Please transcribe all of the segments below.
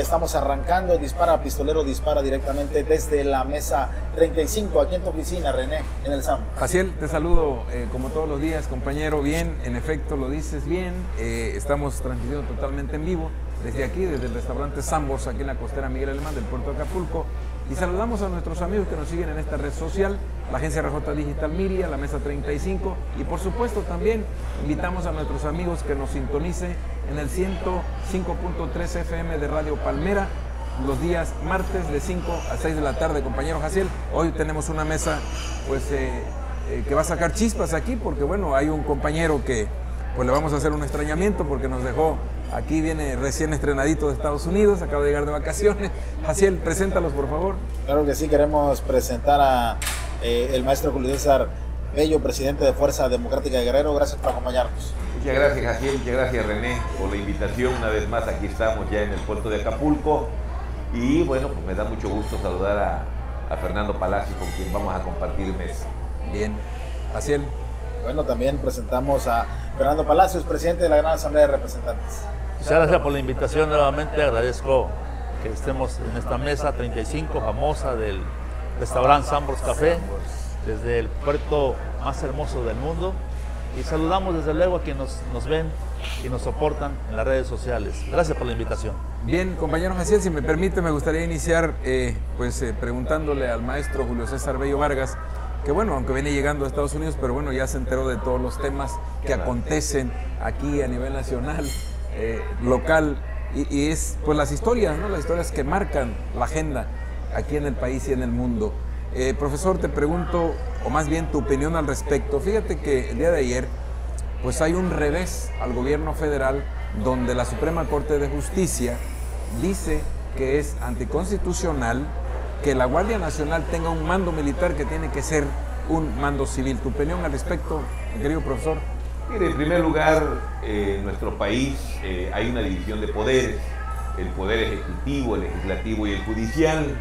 estamos arrancando. Dispara Pistolero, dispara directamente desde la mesa 35, aquí en tu oficina, René, en el SAM. Jaciel, te saludo como todos los días, compañero. Bien, en efecto, lo dices bien. Estamos transmitiendo totalmente en vivo desde aquí, desde el restaurante Sambors, aquí en la costera Miguel Alemán del puerto de Acapulco. Y saludamos a nuestros amigos que nos siguen en esta red social, la agencia RJ Digital Media, la mesa 35, y por supuesto también invitamos a nuestros amigos que nos sintonicen en el 105.3 FM de Radio Palmera, los días martes de 5 a 6 de la tarde, compañero Jaciel. Hoy tenemos una mesa pues que va a sacar chispas aquí, porque bueno, hay un compañero que pues le vamos a hacer un extrañamiento porque nos dejó. Aquí viene recién estrenadito de Estados Unidos, acaba de llegar de vacaciones. Jaciel, preséntalos, por favor. Claro que sí, queremos presentar a el maestro Julio César Bello, presidente de Fuerza Democrática de Guerrero. Gracias por acompañarnos. Muchas gracias, Jaciel, muchas gracias, René, por la invitación. Una vez más, aquí estamos ya en el puerto de Acapulco. Y bueno, pues me da mucho gusto saludar a Fernando Palacio, con quien vamos a compartir mesa. Bien, Jaciel. Bueno, también presentamos a Fernando Palacios, presidente de la Gran Asamblea de Representantes. Muchas gracias por la invitación nuevamente. Agradezco que estemos en esta mesa 35 famosa del restaurante Sambors Café, desde el puerto más hermoso del mundo. Y saludamos desde luego a quienes nos ven y nos soportan en las redes sociales. Gracias por la invitación. Bien, compañero Jaciel, si me permite, me gustaría iniciar preguntándole al maestro Julio César Bello Vargas, que bueno, aunque viene llegando a Estados Unidos, pero bueno, ya se enteró de todos los temas que acontecen aquí a nivel nacional, local, y es pues las historias, ¿no? Las historias que marcan la agenda aquí en el país y en el mundo. Profesor, te pregunto, o más bien tu opinión al respecto. Fíjate que el día de ayer, pues hay un revés al gobierno federal, donde la Suprema Corte de Justicia dice que es anticonstitucional que la Guardia Nacional tenga un mando militar que tiene que ser un mando civil. ¿Tu opinión al respecto, querido profesor? Mire, en primer lugar, en nuestro país hay una división de poderes, el poder ejecutivo, el legislativo y el judicial,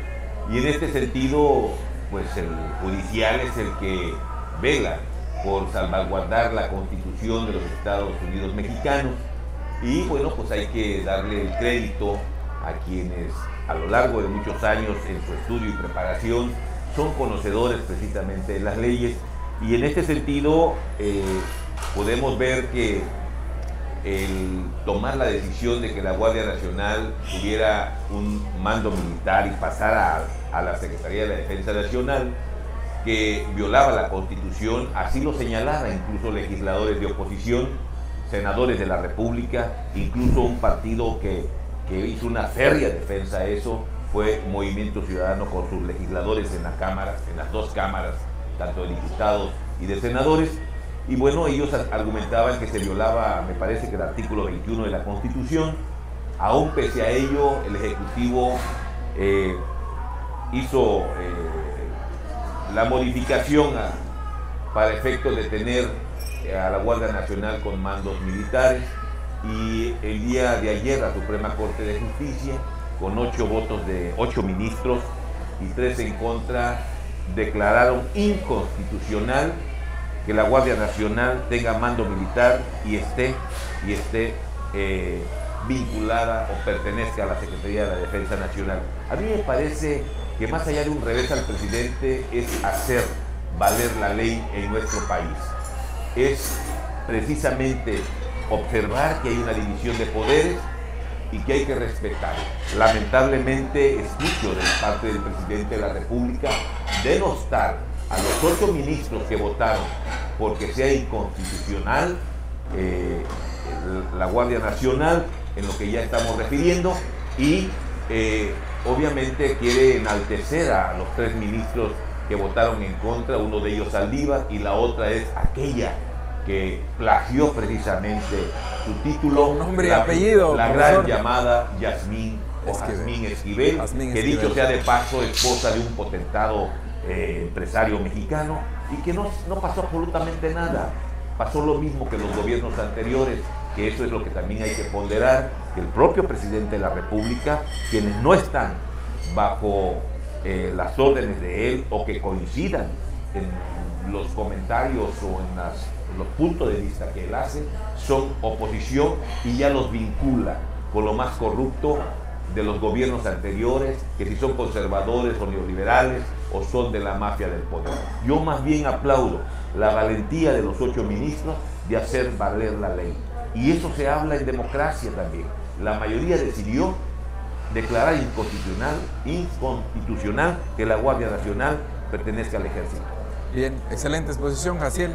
y en este sentido, pues el judicial es el que vela por salvaguardar la Constitución de los Estados Unidos mexicanos, y bueno, pues hay que darle el crédito a quienes a lo largo de muchos años en su estudio y preparación son conocedores precisamente de las leyes, y en este sentido podemos ver que el tomar la decisión de que la Guardia Nacional tuviera un mando militar y pasara a la Secretaría de la Defensa Nacional, que violaba la Constitución, así lo señalaba incluso legisladores de oposición, senadores de la República, incluso un partido que hizo una férrea defensa a eso, fue Movimiento Ciudadano, con sus legisladores en la Cámara, en las dos cámaras, tanto de diputados y de senadores. Y bueno, ellos argumentaban que se violaba, me parece que el artículo 21 de la Constitución. Aún pese a ello, el Ejecutivo hizo la modificación para efectos de tener a la Guardia Nacional con mandos militares, y el día de ayer la Suprema Corte de Justicia, con 8 votos de 8 ministros y 3 en contra, declararon inconstitucional que la Guardia Nacional tenga mando militar y esté vinculada o pertenezca a la Secretaría de la Defensa Nacional. A mí me parece que más allá de un revés al presidente es hacer valer la ley en nuestro país. Es precisamente observar que hay una división de poderes y que hay que respetar. Lamentablemente escucho de parte del presidente de la República denostar a los 8 ministros que votaron porque sea inconstitucional la Guardia Nacional, en lo que ya estamos refiriendo, y obviamente quiere enaltecer a los 3 ministros que votaron en contra, uno de ellos Saldívar, y la otra es aquella que plagió precisamente su título, nombre y apellido, la profesor. gran llamada Yasmín Esquivel, que dicho sea de paso, esposa de un potentado empresario mexicano, y que no pasó absolutamente nada. Pasó lo mismo que los gobiernos anteriores, que eso es lo que también hay que ponderar, que el propio presidente de la República, quienes no están bajo las órdenes de él o que coincidan en los comentarios o en los puntos de vista que él hace, son oposición, y ya los vincula con lo más corrupto de los gobiernos anteriores, que si son conservadores o neoliberales o son de la mafia del poder. Yo más bien aplaudo la valentía de los 8 ministros de hacer valer la ley. Y eso se habla en democracia también. La mayoría decidió declarar inconstitucional que la Guardia Nacional pertenezca al Ejército. Bien, excelente exposición, Jaciel.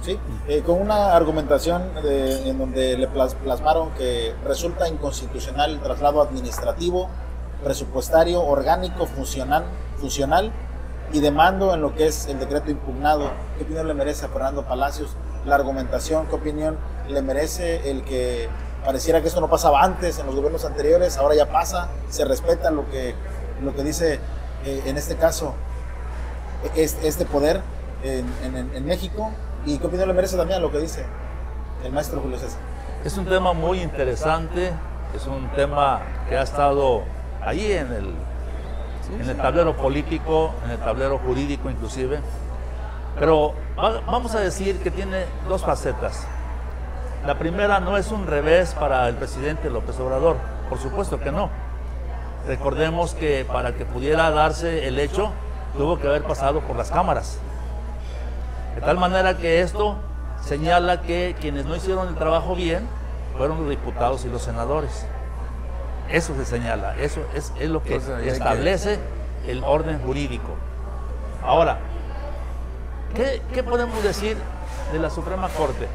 Sí, con una argumentación en donde le plasmaron que resulta inconstitucional el traslado administrativo, presupuestario, orgánico, funcional y de mando en lo que es el decreto impugnado. ¿Qué opinión le merece a Fernando Palacios la argumentación? ¿Qué opinión le merece el que pareciera que esto no pasaba antes en los gobiernos anteriores, ahora ya pasa, se respeta lo que dice en este caso este poder en México? ¿Y qué opinión le merece también a lo que dice el maestro Julio César? Es un tema muy interesante, es un tema que ha estado ahí en el tablero político, en el tablero jurídico inclusive, pero vamos a decir que tiene 2 facetas. La primera, no es un revés para el presidente López Obrador, por supuesto que no. Recordemos que para que pudiera darse el hecho, tuvo que haber pasado por las cámaras. De tal manera que esto señala que quienes no hicieron el trabajo bien fueron los diputados y los senadores. Eso se señala, eso es lo que establece el orden jurídico. Ahora, ¿qué podemos decir de la Suprema Corte?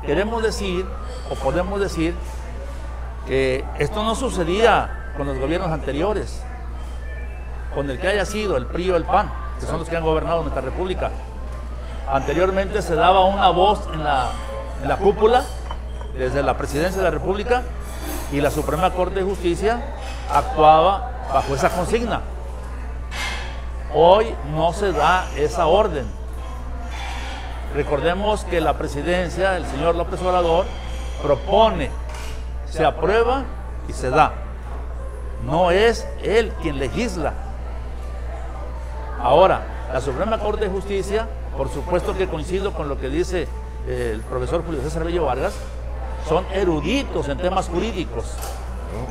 Queremos decir, o podemos decir, que esto no sucedía con los gobiernos anteriores, con el que haya sido el PRI o el PAN, que son los que han gobernado nuestra república. Anteriormente se daba una voz en la cúpula, desde la presidencia de la república, y la Suprema Corte de Justicia actuaba bajo esa consigna. Hoy no se da esa orden. Recordemos que la presidencia, el señor López Obrador, propone, se aprueba y se da. No es él quien legisla. Ahora, la Suprema Corte de Justicia, por supuesto que coincido con lo que dice el profesor Julio César Bello Vargas, son eruditos en temas jurídicos.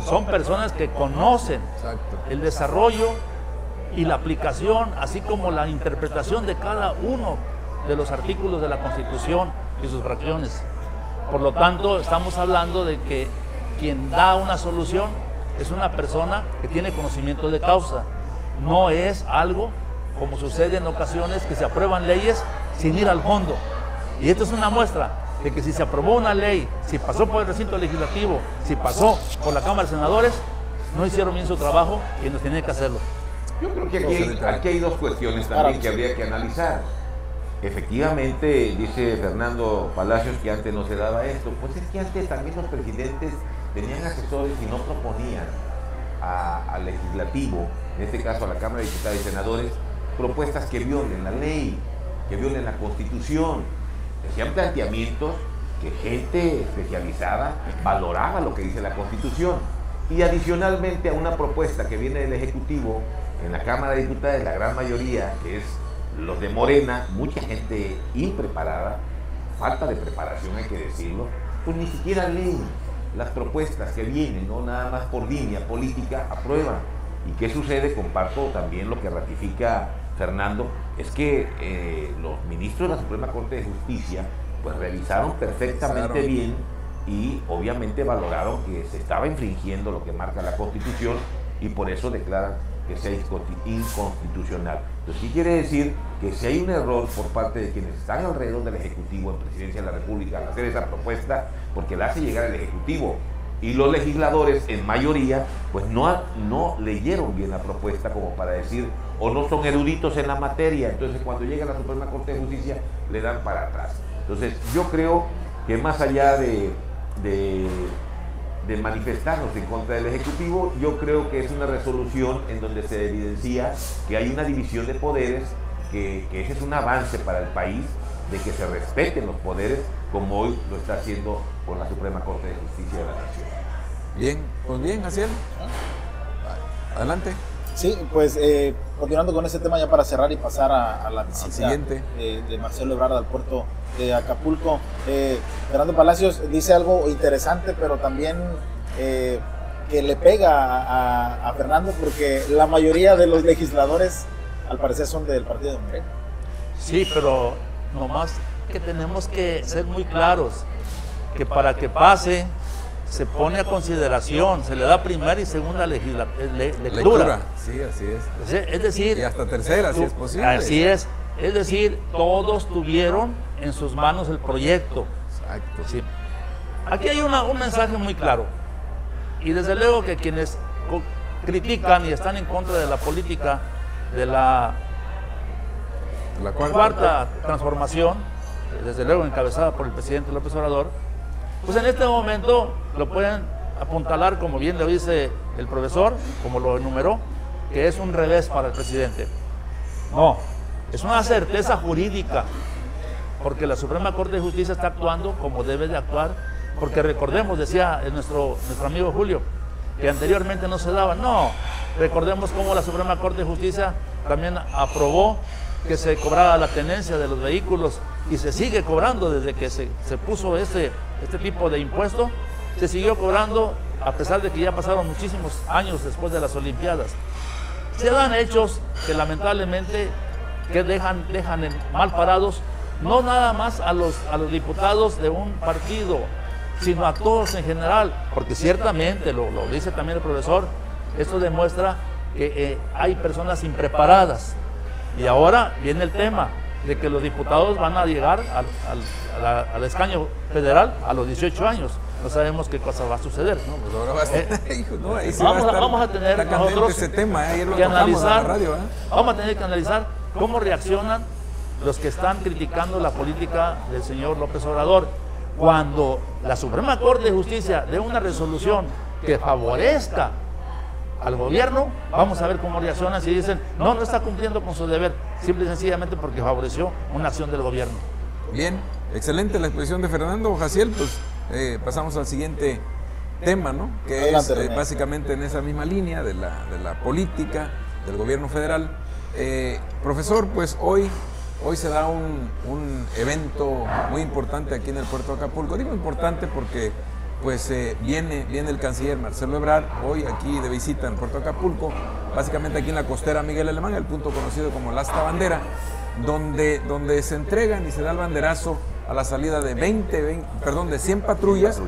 Son personas que conocen el desarrollo y la aplicación, así como la interpretación de cada uno de los artículos de la Constitución y sus fracciones. Por lo tanto, estamos hablando de que quien da una solución es una persona que tiene conocimiento de causa. No es algo como sucede en ocasiones que se aprueban leyes sin ir al fondo. Y esto es una muestra de que si se aprobó una ley, si pasó por el recinto legislativo, si pasó por la Cámara de Senadores, no hicieron bien su trabajo y nos tienen que hacerlo. Yo creo que aquí hay 2 cuestiones también que habría que analizar. Efectivamente, dice Fernando Palacios que antes no se daba esto. Pues es que antes también los presidentes tenían asesores y no proponían al legislativo, en este caso a la Cámara de Diputados y Senadores, propuestas que violen la ley, que violen la Constitución. Hacían planteamientos que gente especializada valoraba lo que dice la Constitución. Y adicionalmente a una propuesta que viene del Ejecutivo, en la Cámara de Diputados, la gran mayoría, que es los de Morena, mucha gente impreparada, falta de preparación hay que decirlo, pues ni siquiera leen las propuestas que vienen, ¿no? Nada más por línea política aprueban. ¿Y qué sucede? Comparto también lo que ratifica Fernando, es que los ministros de la Suprema Corte de Justicia pues revisaron perfectamente bien y obviamente valoraron que se estaba infringiendo lo que marca la Constitución y por eso declaran que sea inconstitucional. Entonces, ¿qué quiere decir? Que si hay un error por parte de quienes están alrededor del Ejecutivo en Presidencia de la República al hacer esa propuesta, porque la hace llegar el Ejecutivo, y los legisladores en mayoría pues no leyeron bien la propuesta como para decir, o no son eruditos en la materia, entonces cuando llega a la Suprema Corte de Justicia le dan para atrás. Entonces yo creo que más allá de manifestarnos en contra del Ejecutivo, yo creo que es una resolución en donde se evidencia que hay una división de poderes, que ese es un avance para el país, de que se respeten los poderes como hoy lo está haciendo con la Suprema Corte de Justicia de la Nación. Bien, pues bien, Jaciel. Adelante. Sí, pues continuando con este tema ya para cerrar y pasar a la visita de Marcelo Ebrard al puerto de Acapulco. Fernando Palacios dice algo interesante, pero también que le pega a Fernando, porque la mayoría de los legisladores al parecer son del partido de Morena. Sí, pero nomás que tenemos que ser muy claros, que para que pase se pone a consideración, se le da primera y segunda lectura. Sí, así es. Es decir, y hasta tercera, si es posible. Así es decir, todos tuvieron en sus manos el proyecto. Exacto. Sí. Aquí hay un mensaje muy claro, y desde luego que quienes critican y están en contra de la política de la cuarta transformación, desde luego encabezada por el presidente López Obrador, pues en este momento lo pueden apuntalar, como bien lo dice el profesor, como lo enumeró, que es un revés para el presidente. No, es una certeza jurídica, porque la Suprema Corte de Justicia está actuando como debe de actuar, porque recordemos, decía nuestro amigo Julio, que anteriormente no se daba. No, recordemos cómo la Suprema Corte de Justicia también aprobó que se cobrara la tenencia de los vehículos, y se sigue cobrando desde que se puso este tipo de impuesto, se siguió cobrando a pesar de que ya pasaron muchísimos años después de las Olimpiadas. Se dan hechos que lamentablemente que dejan mal parados no nada más a los diputados de un partido, sino a todos en general, porque ciertamente, lo dice también el profesor, esto demuestra que hay personas impreparadas. Y ahora viene el tema de que los diputados van a llegar al escaño federal a los 18 años. No sabemos qué cosa va a suceder. No, pues ahora va a ser, vamos a tener nosotros ese tema, que analizar, vamos a tener que analizar cómo reaccionan los que están criticando la política del señor López Obrador, cuando la Suprema Corte de Justicia dé una resolución que favorezca al gobierno. Vamos a ver cómo reaccionan, si dicen no está cumpliendo con su deber, simple y sencillamente porque favoreció una acción del gobierno. Bien, excelente la exposición de Fernando. Jaciel, pues pasamos al siguiente tema, ¿no? Que adelante, es básicamente en esa misma línea de la política del gobierno federal. Profesor, pues hoy se da un evento muy importante aquí en el puerto de Acapulco. Digo importante porque pues viene el canciller Marcelo Ebrard hoy aquí de visita en el puerto de Acapulco, básicamente aquí en la costera Miguel Alemán, el punto conocido como la Asta Bandera, donde se entregan y se da el banderazo a la salida de 100 patrullas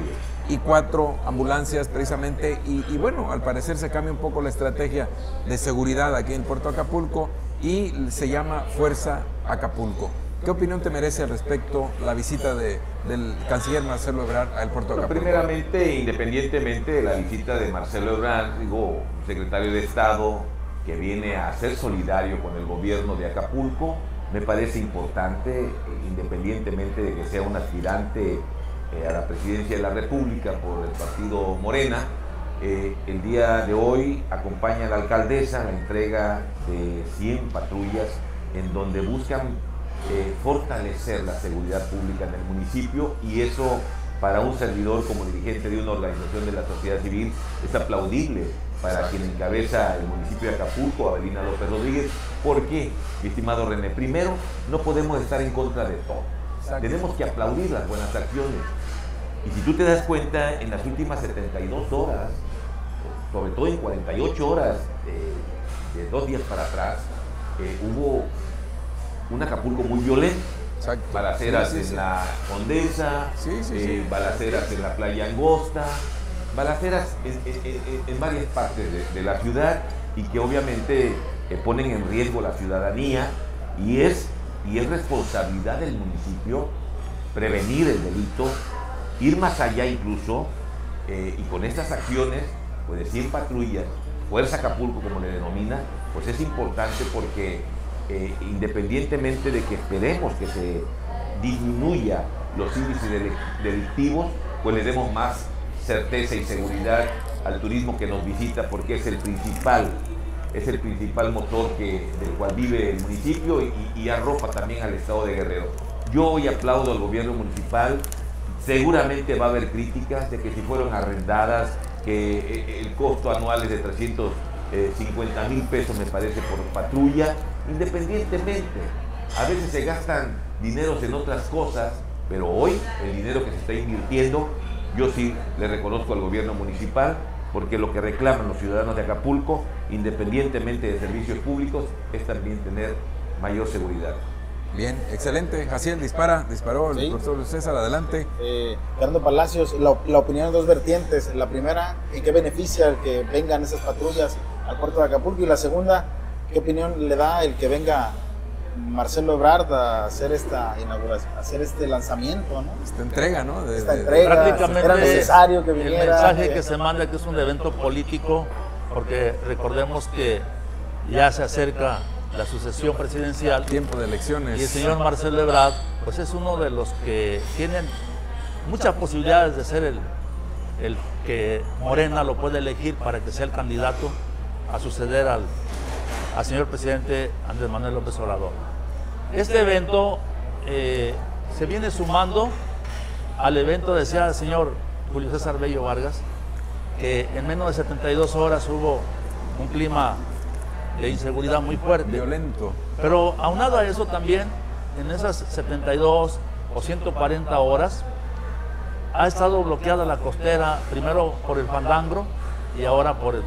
y 4 ambulancias precisamente, y bueno, al parecer se cambia un poco la estrategia de seguridad aquí en Puerto Acapulco y se llama Fuerza Acapulco. ¿Qué opinión te merece al respecto la visita del canciller Marcelo Ebrard al puerto de Acapulco? Primeramente, independientemente de la visita de Marcelo Ebrard, secretario de Estado que viene a ser solidario con el gobierno de Acapulco, me parece importante, independientemente de que sea un aspirante a la presidencia de la República por el partido Morena. El día de hoy acompaña a la alcaldesa la entrega de 100 patrullas en donde buscan fortalecer la seguridad pública en el municipio, y eso para un servidor como dirigente de una organización de la sociedad civil es aplaudible para quien encabeza el municipio de Acapulco, Avelina López Rodríguez. ¿Por qué, mi estimado René? Primero, no podemos estar en contra de todo. Exacto. Tenemos que aplaudir las buenas acciones. Y si tú te das cuenta, en las últimas 72 horas, sobre todo en 48 horas de 2 días para atrás, hubo un Acapulco muy violento. Exacto. Balaceras en la Condesa, balaceras en la Playa Angosta, balaceras en varias partes de la ciudad, y que obviamente ponen en riesgo la ciudadanía, y es responsabilidad del municipio prevenir el delito, ir más allá incluso, y con estas acciones, pues de 100 patrullas, Fuerza Acapulco como le denomina, pues es importante porque independientemente de que esperemos que se disminuya los índices delictivos, pues le demos más certeza y seguridad al turismo que nos visita, porque es el principal motor del cual vive el municipio y arropa también al estado de Guerrero. Yo hoy aplaudo al gobierno municipal. Seguramente va a haber críticas de que si fueron arrendadas, que el costo anual es de 350,000 pesos, me parece, por patrulla. Independientemente, a veces se gastan dineros en otras cosas, pero hoy el dinero que se está invirtiendo, yo sí le reconozco al gobierno municipal porque lo que reclaman los ciudadanos de Acapulco, independientemente de servicios públicos, es también tener mayor seguridad. Bien, excelente. Jaciel, disparó el profesor César, adelante. Fernando Palacios, la opinión en dos vertientes. La primera, ¿en qué beneficia el que vengan esas patrullas al puerto de Acapulco? Y la segunda, ¿qué opinión le da el que venga Marcelo Ebrard a hacer esta inauguración, a hacer este lanzamiento, ¿no? Esta entrega, ¿no? Esta entrega, prácticamente era necesario que viniera. El mensaje que se manda que es un evento político, porque recordemos que ya se acerca la sucesión presidencial. Tiempo de elecciones. Y el señor Marcelo Ebrard, pues es uno de los que tienen muchas posibilidades de ser el que Morena lo puede elegir para que sea el candidato a suceder al señor presidente Andrés Manuel López Obrador. Este evento se viene sumando al evento, decía el señor Julio César Bello Vargas, que en menos de 72 horas hubo un clima de inseguridad muy fuerte. Violento. Pero aunado a eso también, en esas 72 o 140 horas, ha estado bloqueada la costera, primero por el Fandango y ahora por el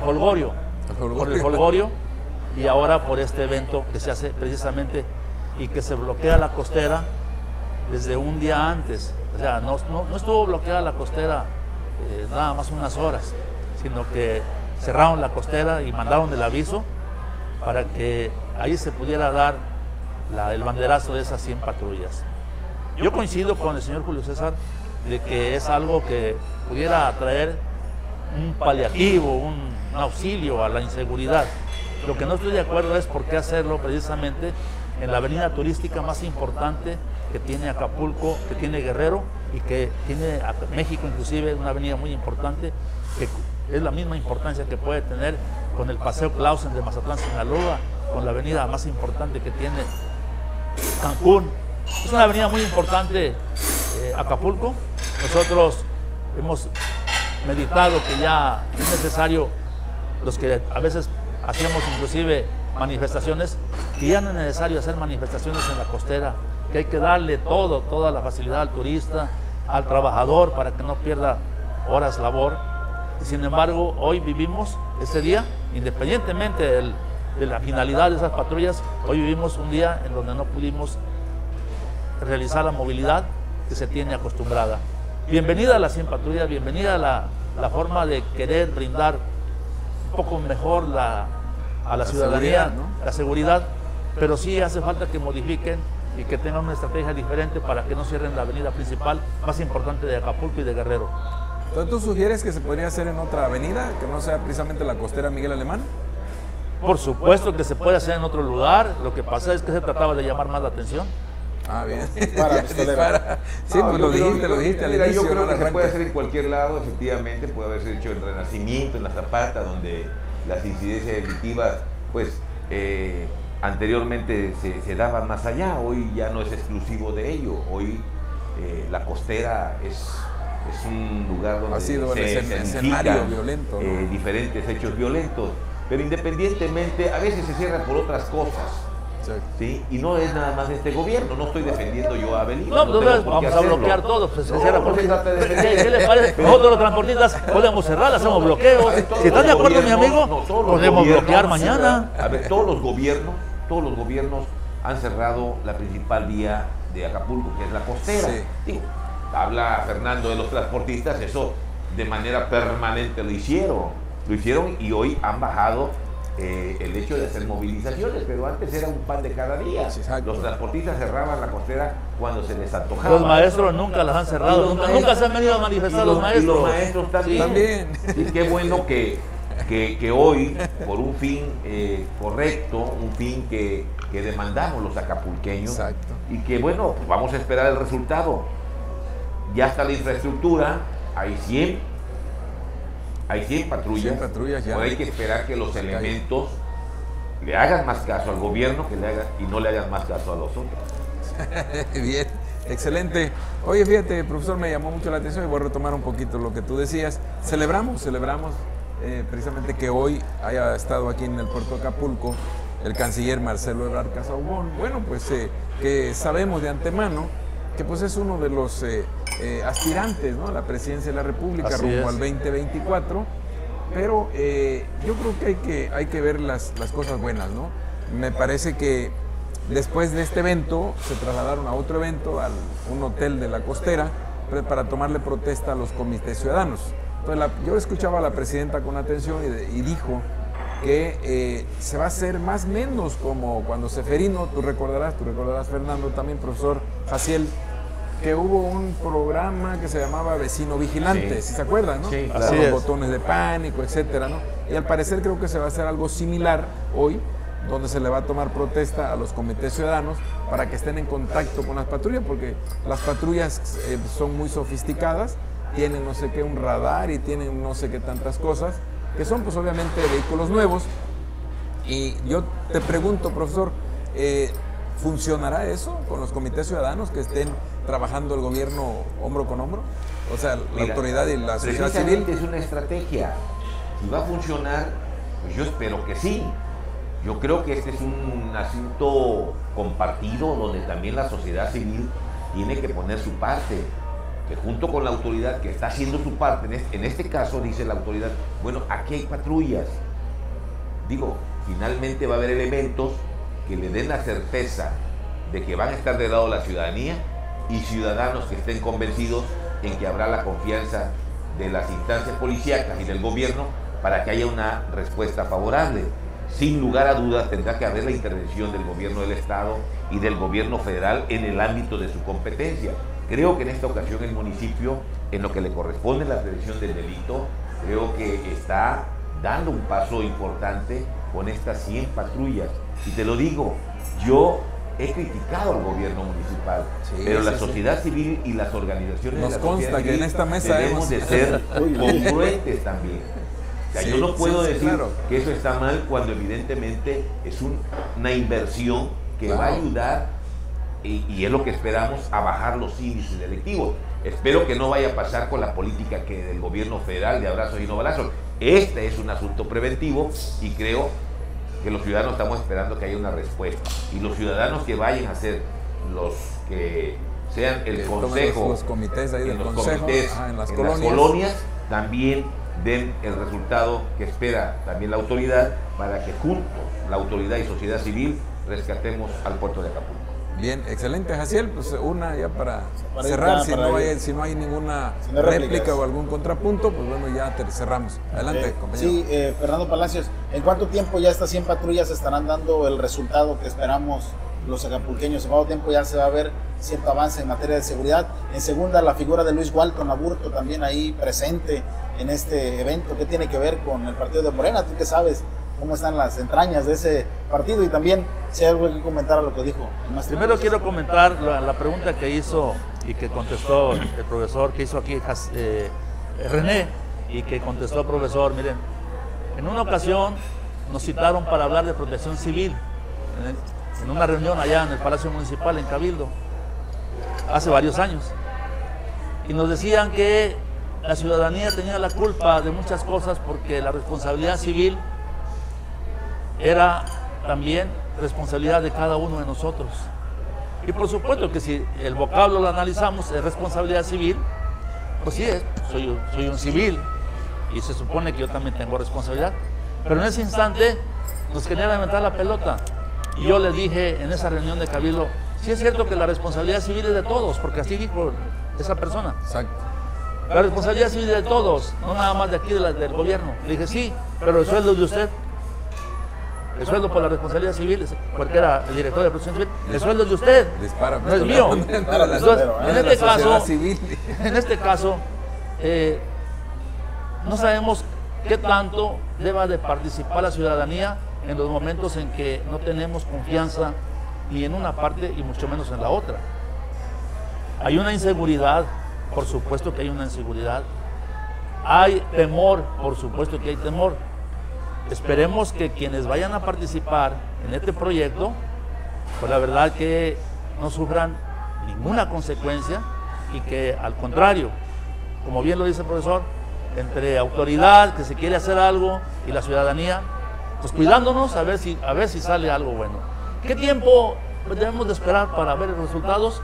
Jolgorio. Por el Jolgorio y ahora por este evento que se hace precisamente y que se bloquea la costera desde un día antes. O sea, no estuvo bloqueada la costera nada más unas horas, sino que cerraron la costera y mandaron el aviso para que ahí se pudiera dar el banderazo de esas 100 patrullas. Yo coincido con el señor Julio César de que es algo que pudiera traer un paliativo, un auxilio a la inseguridad. Lo que no estoy de acuerdo es por qué hacerlo precisamente en la avenida turística más importante que tiene Acapulco, que tiene Guerrero y que tiene México, inclusive una avenida muy importante que es la misma importancia que puede tener con el Paseo Clausen de Mazatlán, Sinaloa, con la avenida más importante que tiene Cancún. Es una avenida muy importante, Acapulco. Nosotros hemos meditado que ya es necesario, los que a veces hacíamos inclusive manifestaciones, que ya no es necesario hacer manifestaciones en la costera, que hay que darle toda la facilidad al turista, al trabajador, para que no pierda horas labor. Sin embargo, hoy vivimos ese día, independientemente de la finalidad de esas patrullas, hoy vivimos un día en donde no pudimos realizar la movilidad que se tiene acostumbrada. Bienvenida a las 100 patrullas, bienvenida a la forma de querer brindar un poco mejor a la ciudadanía, seguridad, ¿no? La seguridad, pero sí hace falta que modifiquen y que tengan una estrategia diferente para que no cierren la avenida principal más importante de Acapulco y de Guerrero. Entonces, ¿tú sugieres que se podría hacer en otra avenida, que no sea precisamente la costera Miguel Alemán? Por supuesto que se puede hacer en otro lugar, lo que pasa es que se trataba de llamar más la atención. Ah, bien. Dispara. Sí, pues lo dijiste al Mira, inicio. yo creo que se arranque. puede hacer en cualquier lado, efectivamente, puede haberse hecho en Renacimiento, en La Zapata, donde las incidencias delictivas, pues, anteriormente se daban más allá, hoy ya no es exclusivo de ello, hoy la costera es un lugar donde ha sido se escenario violento, ¿no? Diferentes hechos violentos, pero independientemente, a veces se cierran por otras cosas. ¿Sí? Y no es nada más de este gobierno, no estoy defendiendo yo a Avelino. No, entonces vamos a bloquear todo, pues se cierra por... ¿Qué les parece? Nosotros los transportistas podemos cerrar, hacemos bloqueos. Si están de acuerdo, mi amigo, podemos bloquear mañana. A ver, todos los gobiernos han cerrado la principal vía de Acapulco, que es la costera. Sí. Digo, habla Fernando de los transportistas, eso de manera permanente lo hicieron y hoy han bajado el hecho de hacer movilizaciones, pero antes era un pan de cada día. Los transportistas cerraban la costera cuando se les antojaba. Los maestros nunca las han cerrado, nunca se han venido a manifestar los maestros. Y los maestros también. Sí. Y qué bueno que hoy, por un fin correcto, un fin que demandamos los acapulqueños, exacto, y que bueno, pues vamos a esperar el resultado. Ya está la infraestructura, hay 100 patrullas, 100 patrullas ya. Pero hay que esperar que los elementos le hagan más caso al gobierno y no le hagan más caso a los otros. Bien, excelente. Oye, fíjate, profesor, me llamó mucho la atención y voy a retomar un poquito lo que tú decías. Celebramos precisamente que hoy haya estado aquí en el puerto de Acapulco el canciller Marcelo Ebrard Casaubon. Bueno, pues que sabemos de antemano que pues es uno de los aspirantes, ¿no?, a la presidencia de la República Así rumbo es. al 2024, pero yo creo que hay que ver las cosas buenas, ¿no? Me parece que después de este evento se trasladaron a otro evento, a un hotel de la Costera, para tomarle protesta a los comités ciudadanos. Entonces, yo escuchaba a la presidenta con atención y dijo que se va a hacer más o menos como cuando Seferino, tú recordarás Fernando, también profesor Jaciel, que hubo un programa que se llamaba Vecino Vigilante, Sí. si se acuerdan, ¿no? Sí, Con así los es. botones de pánico, etcétera, ¿no? Y al parecer creo que se va a hacer algo similar hoy, donde se le va a tomar protesta a los comités ciudadanos para que estén en contacto con las patrullas, porque las patrullas son muy sofisticadas, tienen no sé qué, un radar y tienen no sé qué tantas cosas, que son pues obviamente vehículos nuevos. Y yo te pregunto, profesor, ¿funcionará eso con los comités ciudadanos que estén trabajando el gobierno hombro con hombro? O sea, la Mira, autoridad y la sociedad civil. precisamente es una estrategia. Si va a funcionar, pues yo espero que sí. Yo creo que este es un asunto compartido donde también la sociedad civil tiene que poner su parte, que junto con la autoridad que está haciendo su parte, en este caso dice la autoridad, bueno, aquí hay patrullas. Digo, finalmente va a haber elementos que le den la certeza de que van a estar del lado de la ciudadanía y ciudadanos que estén convencidos en que habrá la confianza de las instancias policíacas y del gobierno para que haya una respuesta favorable. Sin lugar a dudas tendrá que haber la intervención del gobierno del Estado y del gobierno federal en el ámbito de su competencia. Creo que en esta ocasión el municipio, en lo que le corresponde la prevención del delito, creo que está dando un paso importante con estas 100 patrullas. Y te lo digo, yo he criticado al gobierno municipal, Sí, pero la sí, sí. sociedad civil y las organizaciones Nos de la consta sociedad que en civil esta mesa debemos de ser congruentes también. O sea, Sí, yo no puedo sí, sí, decir claro. que eso está mal cuando evidentemente es una inversión que Claro. va a ayudar y es lo que esperamos a bajar los índices delictivos. Espero que no vaya a pasar con la política que del gobierno federal de abrazos y no balazos. Este es un asunto preventivo y creo que los ciudadanos estamos esperando que haya una respuesta. Y los ciudadanos que vayan a ser los que sean el Que tomen consejo, los comités ahí en del los consejo, comités, en las en colonias. también den el resultado que espera también la autoridad para que juntos, la autoridad y sociedad civil, rescatemos al puerto de Acapulco. Bien, excelente, Jaciel. Pues una ya para Para cerrar, ir, si, para no ir. hay, si no hay ninguna Si no hay réplica réplicas. o algún contrapunto, pues bueno, ya cerramos. Adelante, compañero. Sí, Fernando Palacios, ¿en cuánto tiempo ya estas 100 patrullas estarán dando el resultado que esperamos los acapulqueños? ¿En cuánto tiempo ya se va a ver cierto avance en materia de seguridad? En segunda, la figura de Luis Walton Aburto también ahí presente en este evento. ¿Qué tiene que ver con el partido de Morena? ¿Tú qué sabes? ¿Cómo están las entrañas de ese partido? Y también, si hay algo que comentar a lo que dijo el maestro. Primero quiero comentar la pregunta que hizo y que contestó el profesor, que hizo aquí René, y que contestó el profesor. Miren, en una ocasión nos citaron para hablar de protección civil en una reunión allá en el Palacio Municipal, en Cabildo, hace varios años. Y nos decían que la ciudadanía tenía la culpa de muchas cosas porque la responsabilidad civil era también responsabilidad de cada uno de nosotros. Y por supuesto que si el vocablo lo analizamos, es responsabilidad civil, pues sí, soy un civil y se supone que yo también tengo responsabilidad. Pero en ese instante nos querían aventar la pelota. Y yo les dije en esa reunión de Cabildo, sí es cierto que la responsabilidad civil es de todos, porque así dijo esa persona. Exacto. La responsabilidad civil es de todos, no nada más de aquí del gobierno. Le dije, sí, pero el sueldo es de usted. El sueldo por la responsabilidad civil, porque era el director de protección civil, el sueldo es de usted, Dispara, no es mío. Entonces, en este caso, no sabemos qué tanto deba de participar la ciudadanía en los momentos en que no tenemos confianza ni en una parte y mucho menos en la otra. Hay una inseguridad, por supuesto que hay una inseguridad. Hay temor, por supuesto que hay temor. Esperemos que quienes vayan a participar en este proyecto, pues la verdad que no sufran ninguna consecuencia y que al contrario, como bien lo dice el profesor, entre autoridad que se quiere hacer algo y la ciudadanía, pues cuidándonos a ver si sale algo bueno. ¿Qué tiempo debemos de esperar para ver los resultados?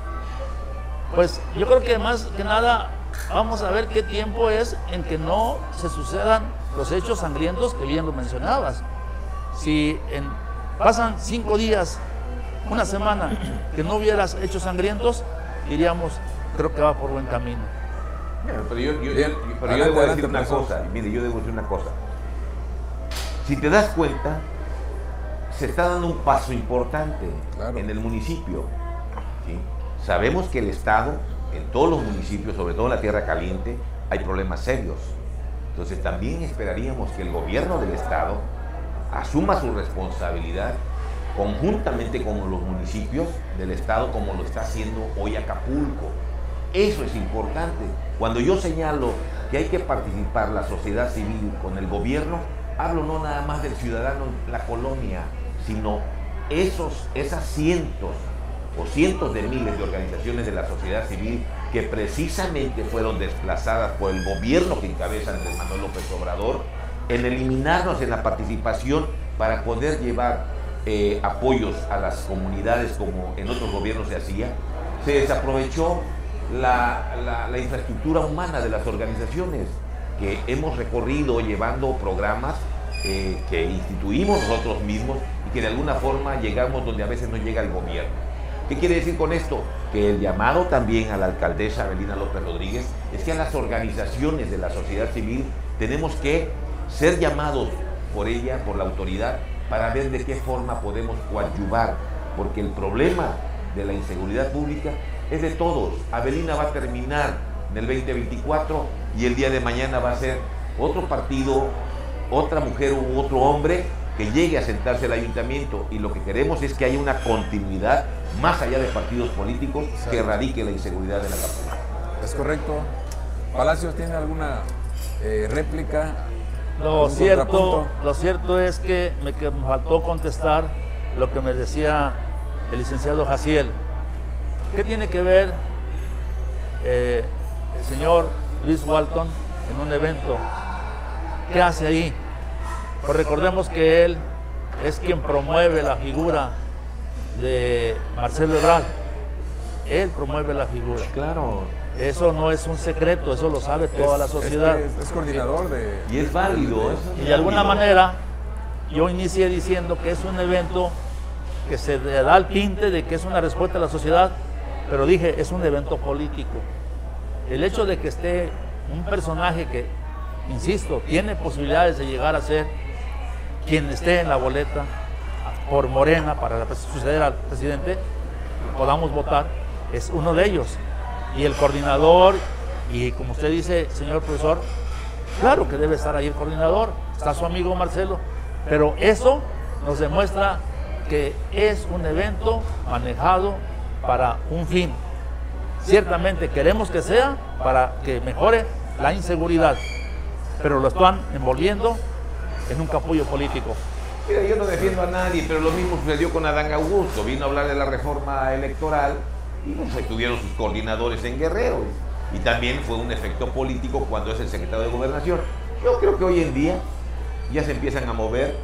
pues yo creo que más que nada vamos a ver qué tiempo es en que no se sucedan los hechos sangrientos que bien lo mencionabas. Si pasan 5 días, una semana, que no hubieras hechos sangrientos, diríamos, creo que va por buen camino. Pero yo debo decir una cosa, mire, yo debo decir una cosa. Si te das cuenta, se está dando un paso importante en el municipio. ¿Sí? Sabemos que el Estado, en todos los municipios, sobre todo en la Tierra Caliente, hay problemas serios. Entonces también esperaríamos que el gobierno del Estado asuma su responsabilidad conjuntamente con los municipios del Estado, como lo está haciendo hoy Acapulco. Eso es importante. Cuando yo señalo que hay que participar la sociedad civil con el gobierno, hablo no nada más del ciudadano en la colonia, sino esas cientos de miles de organizaciones de la sociedad civil que precisamente fueron desplazadas por el gobierno que encabeza Andrés Manuel López Obrador, en eliminarnos en la participación para poder llevar apoyos a las comunidades como en otros gobiernos se hacía. Se desaprovechó la infraestructura humana de las organizaciones que hemos recorrido llevando programas que instituimos nosotros mismos y que de alguna forma llegamos donde a veces no llega el gobierno. ¿Qué quiere decir con esto? Que el llamado también a la alcaldesa Avelina López Rodríguez es que a las organizaciones de la sociedad civil tenemos que ser llamados por ella, por la autoridad, para ver de qué forma podemos coadyuvar, porque el problema de la inseguridad pública es de todos. Avelina va a terminar en el 2024 y el día de mañana va a ser otro partido, otra mujer u otro hombre que llegue a sentarse al ayuntamiento, y lo que queremos es que haya una continuidad más allá de partidos políticos que erradique la inseguridad de la capital. Es correcto. Palacios, ¿tiene alguna réplica? Lo cierto es que me faltó contestar lo que me decía el licenciado Jaciel. ¿Qué tiene que ver el señor Luis Walton en un evento? ¿Qué hace ahí? Pues recordemos que él es quien promueve la figura de Marcelo Ebrard. Él promueve la figura. Claro. Eso no es un secreto, eso lo sabe toda la sociedad. Es coordinador de... Y es válido. Y de alguna manera, yo inicié diciendo que es un evento que se le da el tinte de que es una respuesta a la sociedad, pero dije, es un evento político. El hecho de que esté un personaje que, insisto, tiene posibilidades de llegar a ser quien esté en la boleta por Morena para suceder al presidente, podamos votar, es uno de ellos. Y el coordinador, y como usted dice, señor profesor, claro que debe estar ahí el coordinador, está su amigo Marcelo, pero eso nos demuestra que es un evento manejado para un fin. Ciertamente queremos que sea para que mejore la inseguridad, pero lo están envolviendo en un capullo político. Mira, yo no defiendo a nadie, pero lo mismo sucedió con Adán Augusto. Vino a hablar de la reforma electoral y pues tuvieron sus coordinadores en Guerrero. Y también fue un efecto político cuando es el secretario de Gobernación. Yo creo que hoy en día ya se empiezan a mover.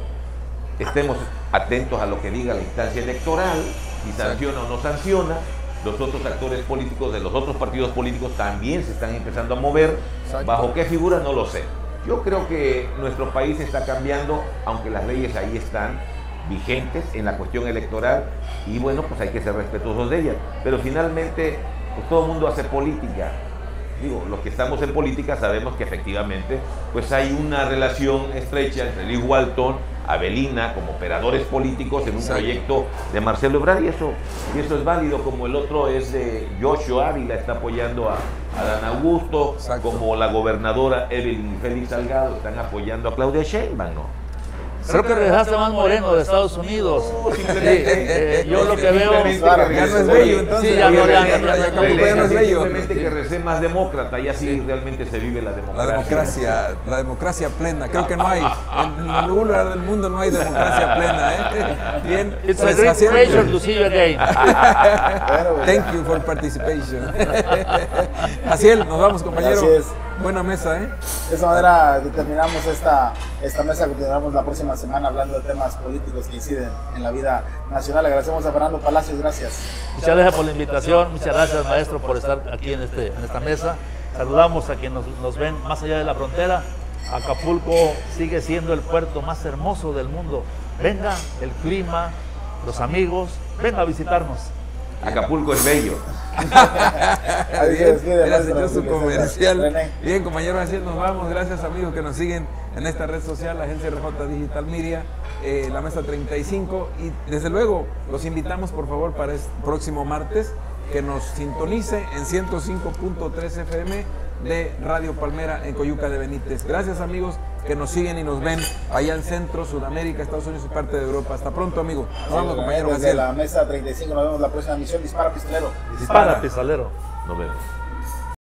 Estemos atentos a lo que diga la instancia electoral, si sanciona o no sanciona. Los otros actores políticos de los otros partidos políticos también se están empezando a mover. Exacto. ¿Bajo qué figura? No lo sé. Yo creo que nuestro país está cambiando, aunque las leyes ahí están vigentes en la cuestión electoral, y bueno, pues hay que ser respetuosos de ellas. Pero finalmente, pues todo el mundo hace política. Digo, los que estamos en política sabemos que efectivamente pues hay una relación estrecha entre Luis Walton, Avelina, como operadores políticos en un proyecto de Marcelo Ebrard, y eso es válido, como el otro es de Joshua Ávila, está apoyando a Adán Augusto, como la gobernadora Evelyn Félix Salgado están apoyando a Claudia Sheinbaum, ¿no? Creo que regresaste más moreno de Estados Unidos. Yo lo que veo... Ya no es bello, entonces. Sí, ya no es bello. Simplemente que recé más demócrata, y así realmente se vive la democracia. La democracia plena. Creo que no hay. En ningún lugar del mundo no hay democracia plena. Bien. It's a great pleasure to see you again. Thank you for participation. Jaciel, nos vamos, compañero. Gracias. Buena mesa, ¿eh? De esa manera terminamos esta mesa, continuaremos la próxima semana hablando de temas políticos que inciden en la vida nacional. Agradecemos a Fernando Palacios, gracias. Muchas gracias por la invitación, muchas gracias maestro por estar aquí en esta mesa. Saludamos a quienes nos ven más allá de la frontera. Acapulco sigue siendo el puerto más hermoso del mundo. Venga, el clima, los amigos, venga a visitarnos. Acapulco es bello. Bien, era hecho su comercial. Bien, compañeros, así nos vamos. Gracias, amigos, que nos siguen en esta red social, la agencia RJ Digital Media, la mesa 35. Y desde luego, los invitamos, por favor, para el próximo martes, que nos sintonice en 105.3 FM de Radio Palmera en Coyuca de Benítez. Gracias, amigos, que nos siguen y nos ven allá en Centro, Sudamérica, Estados Unidos y parte de Europa. Hasta pronto, amigos. Nos vemos, compañeros. Desde la mesa 35 nos vemos la próxima emisión. Dispara, pistolero. Dispara, pistolero. Nos vemos.